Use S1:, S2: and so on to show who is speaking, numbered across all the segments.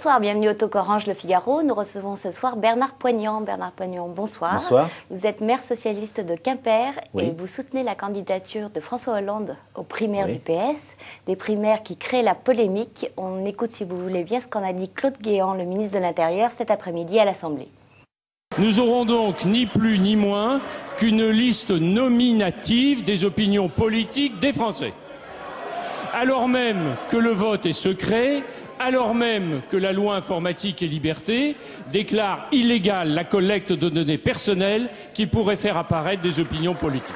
S1: Bonsoir, bienvenue au Talk Orange Le Figaro. Nous recevons ce soir Bernard Poignant. Bernard Poignant, bonsoir.
S2: Bonsoir.
S1: Vous êtes maire socialiste de Quimper
S2: Oui.
S1: et vous soutenez la candidature de François Hollande aux primaires
S2: Oui.
S1: du PS. Des primaires qui créent la polémique. On écoute, si vous voulez bien, ce qu'en a dit Claude Guéant, le ministre de l'Intérieur, cet après-midi à l'Assemblée.
S3: Nous aurons donc ni plus ni moins qu'une liste nominative des opinions politiques des Français. Alors même que le vote est secret, alors même que la loi informatique et liberté déclare illégale la collecte de données personnelles qui pourraient faire apparaître des opinions politiques.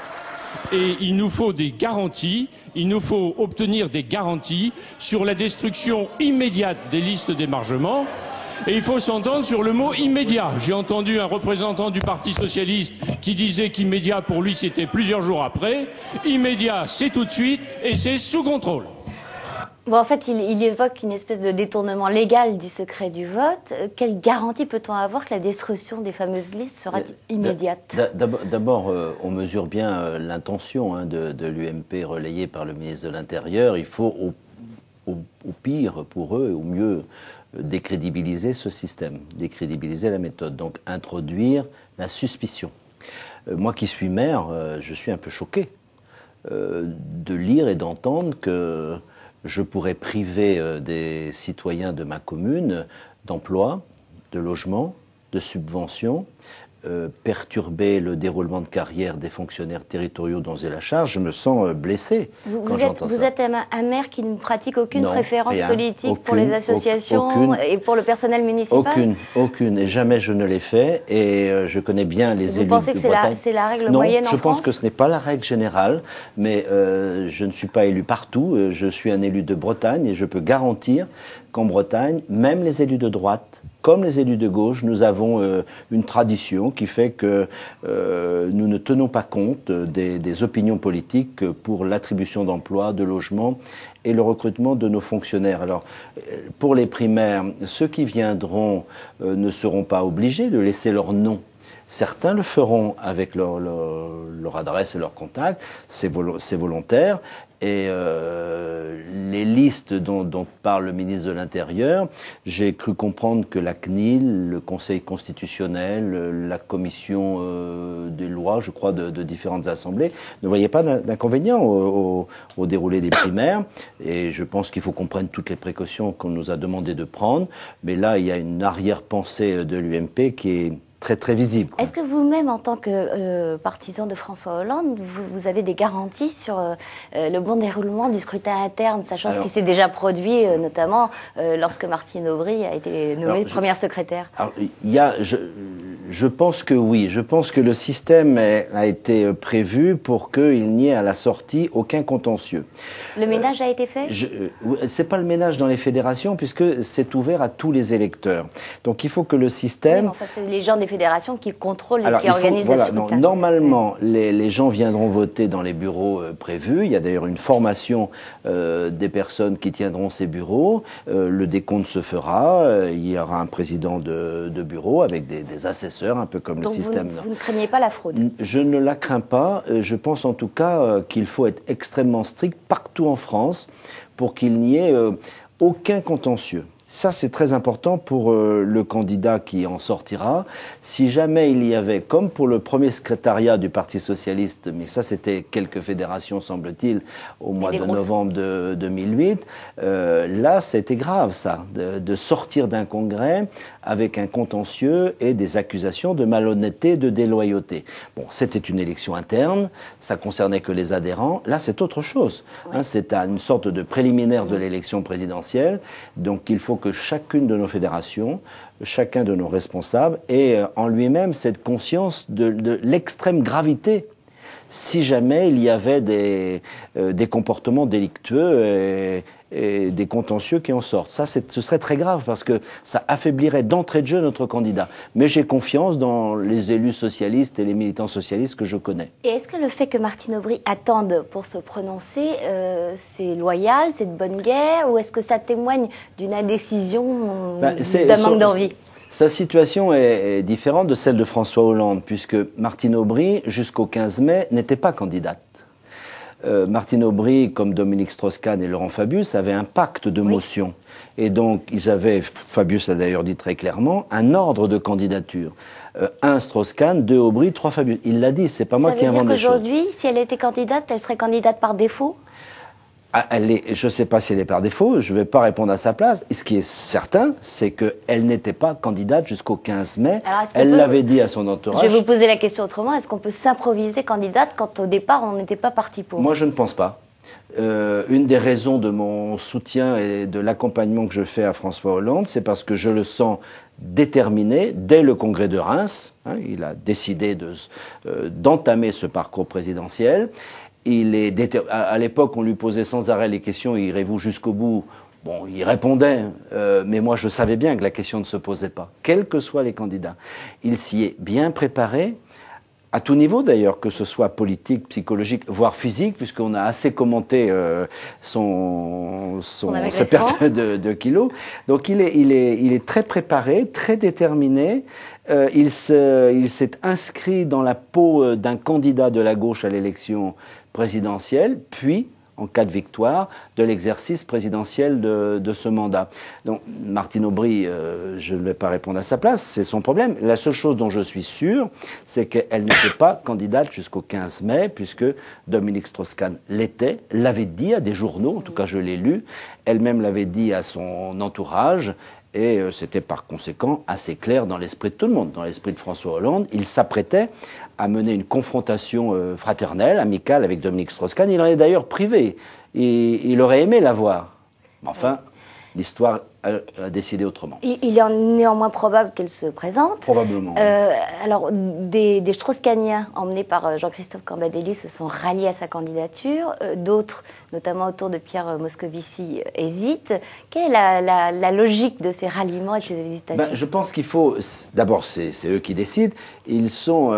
S3: Et il nous faut des garanties, il nous faut obtenir des garanties sur la destruction immédiate des listes d'émargement. Et il faut s'entendre sur le mot immédiat. J'ai entendu un représentant du Parti socialiste qui disait qu'immédiat pour lui c'était plusieurs jours après. Immédiat c'est tout de suite et c'est sous contrôle.
S1: Bon, en fait, il évoque une espèce de détournement légal du secret du vote. Quelle garantie peut-on avoir que la destruction des fameuses listes sera immédiate?
S2: D'abord, on mesure bien l'intention de l'UMP relayée par le ministre de l'Intérieur. Il faut, au pire pour eux, au mieux, décrédibiliser ce système, décrédibiliser la méthode, donc introduire la suspicion. Moi qui suis maire, je suis un peu choqué de lire et d'entendre que je pourrais priver des citoyens de ma commune d'emploi, de logement, de subventions, perturber le déroulement de carrière des fonctionnaires territoriaux dont j'ai la charge. Je me sens blessé quand j'entends ça.
S1: Vous êtes un maire qui ne pratique aucune préférence politique pour les associations
S2: aucune,
S1: et pour le personnel municipal?
S2: Aucune, et jamais je ne l'ai fait, et je connais bien les élus de Bretagne.
S1: Vous pensez que c'est la règle moyenne en France?
S2: Non, je pense que ce n'est pas la règle générale, mais je ne suis pas élu partout, je suis un élu de Bretagne, et je peux garantir qu'en Bretagne, même les élus de droite, comme les élus de gauche, nous avons une tradition qui fait que nous ne tenons pas compte des opinions politiques pour l'attribution d'emplois, de logements et le recrutement de nos fonctionnaires. Alors, pour les primaires, ceux qui viendront ne seront pas obligés de laisser leur nom. Certains le feront avec leur adresse et leur contact, c'est volontaire. Et les listes dont parle le ministre de l'Intérieur, j'ai cru comprendre que la CNIL, le Conseil constitutionnel, la commission des lois, je crois, de différentes assemblées, ne voyaient pas d'inconvénient au déroulé des primaires. Et je pense qu'il faut qu'on prenne toutes les précautions qu'on nous a demandé de prendre. Mais là, il y a une arrière-pensée de l'UMP qui est très visible.
S1: Est-ce que vous-même, en tant que partisan de François Hollande, vous avez des garanties sur le bon déroulement du scrutin interne, sachant ce qui s'est déjà produit, notamment lorsque Martine Aubry a été nommée première secrétaire?
S2: Alors, je pense que oui. Je pense que le système a été prévu pour qu'il n'y ait à la sortie aucun contentieux.
S1: Le ménage a été fait?
S2: C'est pas le ménage dans les fédérations, puisque c'est ouvert à tous les électeurs. Donc il faut que le système...
S1: Oui, enfin, c'est les gens des fédérations qui contrôlent et qui organisent le scrutin.
S2: Normalement, les gens viendront voter dans les bureaux prévus. Il y a d'ailleurs une formation des personnes qui tiendront ces bureaux. Le décompte se fera. Il y aura un président de bureau avec des assesseurs, un peu comme
S1: donc
S2: le système.
S1: Vous ne craignez pas la fraude?
S2: Je ne la crains pas. Je pense en tout cas qu'il faut être extrêmement strict partout en France pour qu'il n'y ait aucun contentieux. Ça, c'est très important pour le candidat qui en sortira. Si jamais il y avait, comme pour le premier secrétariat du Parti socialiste, mais ça c'était quelques fédérations semble-t-il, au mois de novembre de 2008, là c'était grave ça, de sortir d'un congrès avec un contentieux et des accusations de malhonnêteté, de déloyauté. Bon, c'était une élection interne, ça concernait que les adhérents. Là, c'est autre chose. Hein, c'est une sorte de préliminaire de l'élection présidentielle. Donc, il faut que chacune de nos fédérations, chacun de nos responsables ait en lui-même cette conscience de l'extrême gravité si jamais il y avait des comportements délictueux et des contentieux qui en sortent. Ça, ce serait très grave parce que ça affaiblirait d'entrée de jeu notre candidat. Mais j'ai confiance dans les élus socialistes et les militants socialistes que je connais.
S1: Et est-ce que le fait que Martine Aubry attende pour se prononcer, c'est loyal, c'est de bonne guerre, ou est-ce que ça témoigne d'une indécision, d'un manque d'envie?
S2: Sa situation est différente de celle de François Hollande, puisque Martine Aubry, jusqu'au 15 mai, n'était pas candidate. Martine Aubry, comme Dominique Strauss-Kahn et Laurent Fabius, avaient un pacte de motion. Et donc, ils avaient, Fabius l'a d'ailleurs dit très clairement, un ordre de candidature. 1 Strauss-Kahn, 2 Aubry, 3 Fabius. Il l'a dit, c'est pas moi qui invente les choses.
S1: Ça veut dire qu'aujourd'hui, si elle était candidate, elle serait candidate par défaut?
S2: Je ne sais pas si elle est par défaut, je ne vais pas répondre à sa place. Et ce qui est certain, c'est qu'elle n'était pas candidate jusqu'au 15 mai. Elle l'avait dit à son entourage.
S1: Je vais vous poser la question autrement. Est-ce qu'on peut s'improviser candidate quand au départ on n'était pas parti pour?
S2: Moi, je ne pense pas. Une des raisons de mon soutien et de l'accompagnement que je fais à François Hollande, c'est parce que je le sens déterminé dès le congrès de Reims. Il a décidé d'entamer ce parcours présidentiel. À l'époque, on lui posait sans arrêt les questions, irez-vous jusqu'au bout? Bon, il répondait, mais moi je savais bien que la question ne se posait pas, quels que soient les candidats. Il s'y est bien préparé, à tout niveau d'ailleurs, que ce soit politique, psychologique, voire physique, puisqu'on a assez commenté sa perte de kilos. Donc il est très préparé, très déterminé. Il s'est inscrit dans la peau d'un candidat de la gauche à l'élection présidentielle, puis, en cas de victoire, de l'exercice présidentiel de ce mandat. Donc, Martine Aubry, je ne vais pas répondre à sa place, c'est son problème. La seule chose dont je suis sûr, c'est qu'elle n'était pas candidate jusqu'au 15 mai, puisque Dominique Strauss-Kahn l'était, l'avait dit à des journaux, en tout cas je l'ai lu, elle-même l'avait dit à son entourage, et c'était par conséquent assez clair dans l'esprit de tout le monde, dans l'esprit de François Hollande. Il s'apprêtait à mener une confrontation fraternelle, amicale avec Dominique Strauss-Kahn. Il en est d'ailleurs privé. Il aurait aimé la voir. Enfin, l'histoire a décidé autrement.
S1: Il est néanmoins probable qu'elle se présente.
S2: Probablement.
S1: Alors, des Strauss-Kahniens emmenés par Jean-Christophe Cambadélis se sont ralliés à sa candidature. D'autres, notamment autour de Pierre Moscovici, hésitent. Quelle est la logique de ces ralliements et de ces hésitations?
S2: Je pense qu'il faut... D'abord, c'est eux qui décident. Ils sont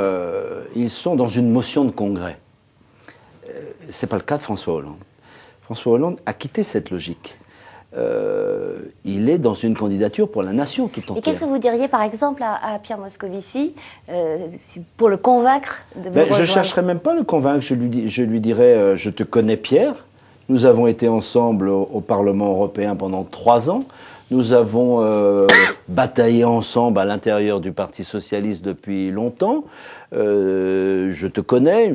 S2: dans une motion de congrès. Ce n'est pas le cas de François Hollande. François Hollande a quitté cette logique. Il est dans une candidature pour la nation tout entière.
S1: Et qu'est-ce que vous diriez par exemple à Pierre Moscovici pour le convaincre de vous rejoindre?
S2: Je ne chercherai même pas à le convaincre, je lui dirais je te connais Pierre, nous avons été ensemble au Parlement européen pendant 3 ans, nous avons bataillé ensemble à l'intérieur du Parti socialiste depuis longtemps. Je te connais,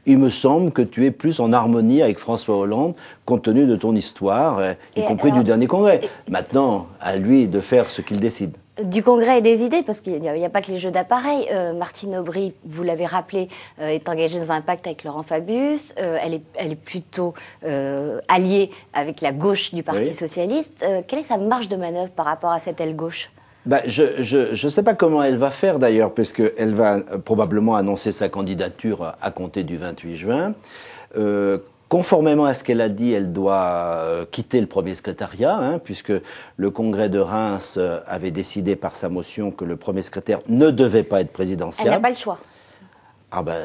S2: il me semble que tu es plus en harmonie avec François Hollande, compte tenu de ton histoire, y compris du dernier congrès. Maintenant, à lui de faire ce qu'il décide.
S1: Du congrès et des idées, parce qu'il n'y a pas que les jeux d'appareil. Martine Aubry, vous l'avez rappelé, est engagée dans un pacte avec Laurent Fabius. Elle est plutôt alliée avec la gauche du Parti socialiste. Quelle est sa marge de manœuvre par rapport à cette aile gauche?
S2: Je ne sais pas comment elle va faire d'ailleurs, puisqu'elle va probablement annoncer sa candidature à compter du 28 juin. Conformément à ce qu'elle a dit, elle doit quitter le premier secrétariat, puisque le congrès de Reims avait décidé par sa motion que le premier secrétaire ne devait pas être présidentiel.
S1: Elle n'a pas le choix.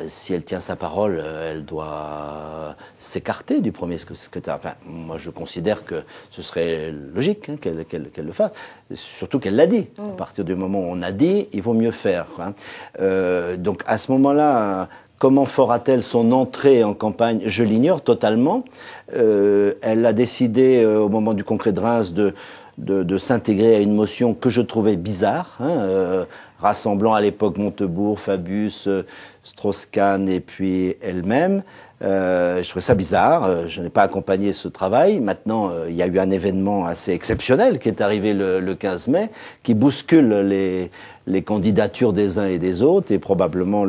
S2: Si elle tient sa parole, elle doit s'écarter du premier secrétaire. Enfin, moi, je considère que ce serait logique qu'elle le fasse. Surtout qu'elle l'a dit. À partir du moment où on a dit, il vaut mieux faire. Donc, à ce moment-là, comment fera-t-elle son entrée en campagne? Je l'ignore totalement. Elle a décidé, au moment du congrès de Reims, de s'intégrer à une motion que je trouvais bizarre, rassemblant à l'époque Montebourg, Fabius, Strauss-Kahn et puis elle-même. Je trouvais ça bizarre, je n'ai pas accompagné ce travail. Maintenant, il y a eu un événement assez exceptionnel qui est arrivé le 15 mai, qui bouscule les candidatures des uns et des autres et probablement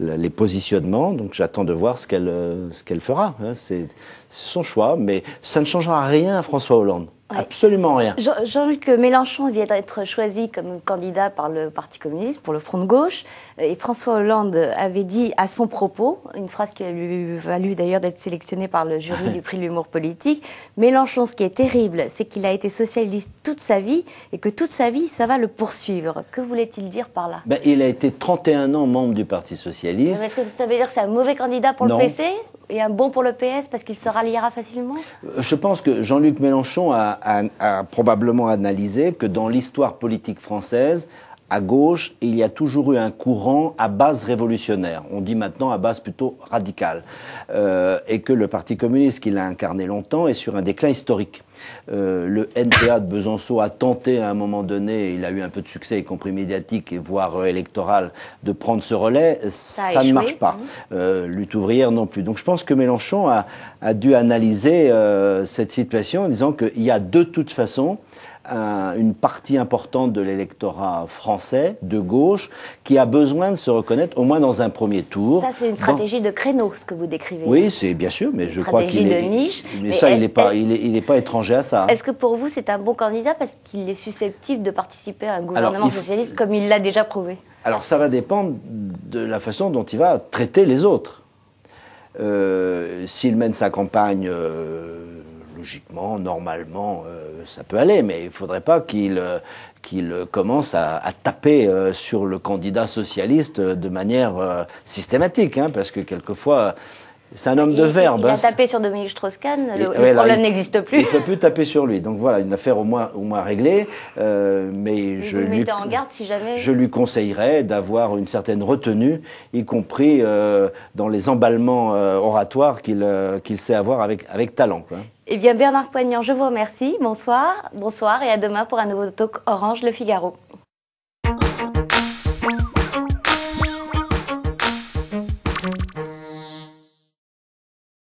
S2: les positionnements. Donc j'attends de voir ce qu'elle fera. C'est son choix, mais ça ne changera rien à François Hollande. Ouais. Absolument rien.
S1: Jean-Luc Mélenchon vient d'être choisi comme candidat par le Parti communiste pour le Front de gauche. Et François Hollande avait dit à son propos, une phrase qui a lui valu d'ailleurs d'être sélectionné par le jury du prix de l'humour politique, Mélenchon, ce qui est terrible, c'est qu'il a été socialiste toute sa vie et que toute sa vie, ça va le poursuivre. Que voulait-il dire par là?
S2: Il a été 31 ans membre du Parti socialiste.
S1: Est-ce que ça veut dire que c'est un mauvais candidat pour le PC et un bon pour le PS parce qu'il se ralliera facilement?
S2: Je pense que Jean-Luc Mélenchon a probablement analysé que dans l'histoire politique française, à gauche, il y a toujours eu un courant à base révolutionnaire. On dit maintenant à base plutôt radicale. Et que le Parti communiste, qu'il a incarné longtemps, est sur un déclin historique. Le NPA de Besançon a tenté à un moment donné, il a eu un peu de succès, y compris médiatique et voire électoral, de prendre ce relais. Ça ne marche pas. Lutte ouvrière non plus. Donc je pense que Mélenchon a dû analyser cette situation en disant qu'il y a de toute façon une partie importante de l'électorat français, de gauche, qui a besoin de se reconnaître, au moins dans un premier tour.
S1: Ça, c'est une stratégie de créneau, ce que vous décrivez.
S2: Oui, c'est bien sûr, mais je crois qu'il est...
S1: Stratégie de niche.
S2: Mais ça, il n'est pas étranger à ça.
S1: Est-ce que pour vous, c'est un bon candidat parce qu'il est susceptible de participer à un gouvernement socialiste comme il l'a déjà prouvé? Alors,
S2: ça va dépendre de la façon dont il va traiter les autres. S'il mène sa campagne... logiquement, normalement, ça peut aller, mais il ne faudrait pas qu'il commence à taper sur le candidat socialiste de manière systématique, hein, parce que quelquefois, c'est un homme de verbe.
S1: Il a tapé sur Dominique Strauss-Kahn, le problème n'existe plus.
S2: Il ne peut plus taper sur lui. Donc voilà, une affaire au moins réglée. Mais
S1: je lui mettez en garde si jamais...
S2: Je lui conseillerais d'avoir une certaine retenue, y compris dans les emballements oratoires qu'il sait avoir avec talent, quoi.
S1: Eh bien, Bernard Poignant, je vous remercie. Bonsoir et à demain pour un nouveau talk Orange Le Figaro.